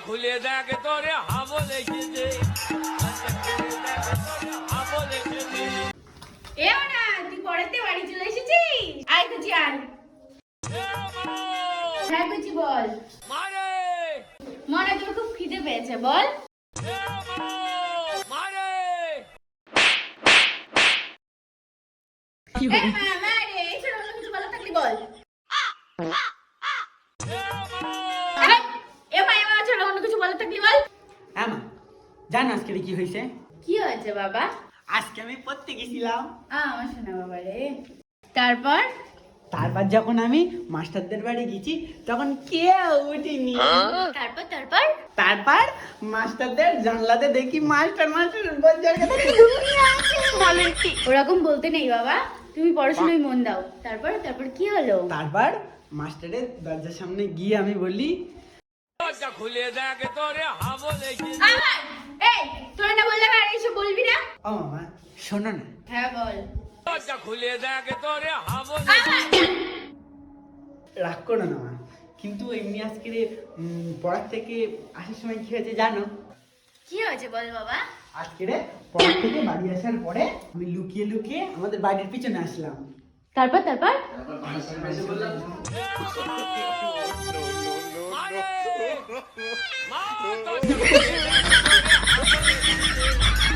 খুলে দেখে তোরে হাবো লেগেছে এও না তুই পড়াতে বাড়ি চলে এসেছিস আয় তো যান হ্যাঁ কুচি বল মারে মনে তোর খুব খিদে পেয়েছে বল মারে এই মা রে এই ছোট কিছু বলা থাকলি বল এ মা ছোট কিছু বলা থাকলি বল হ্যাঁ মা জান আজকে কি হয়েছে? কি হয়েছে বাবা আজকে আমি পড়তে গেছিলাম। আমার শোনা বাবা রে তারপর তারপর যখন আমি মাস্টারদের বাড়ি গেছি তখন কেউ উঠিনি। তারপর তারপর তারপর মাস্টারদের জানলাতে দেখি মাস্টার বলছে বলেন কি ওরকম বলতে নেই বাবা তুমি পড়াশোনায় মন দাও তারপর তারপর কি হলো তারপর মাস্টারের দরজার সামনে গিয়ে আমি বলি দরজা খুলে দেখে তোরে হাবো লেগেছে আবার এই তোর না বললাম আর এসব বলবি না ও মামা শোনো না, হ্যাঁ বল দরজা খুলে দেখে তোরে হাবো আবার রাগ করো না মা। কিন্তু এমনি আজকে পড়ার থেকে আসার সময় কি হয়েছে জানো? কি হয়েছে বল বাবা আজকে পড়ার থেকে বাড়ি আসার পরে আমি লুকিয়ে লুকিয়ে আমাদের বাড়ির পিছনে আসলাম। তারপর তারপর মারে মা দরজা খুলে দেখে তোরে হাবো লেগেছে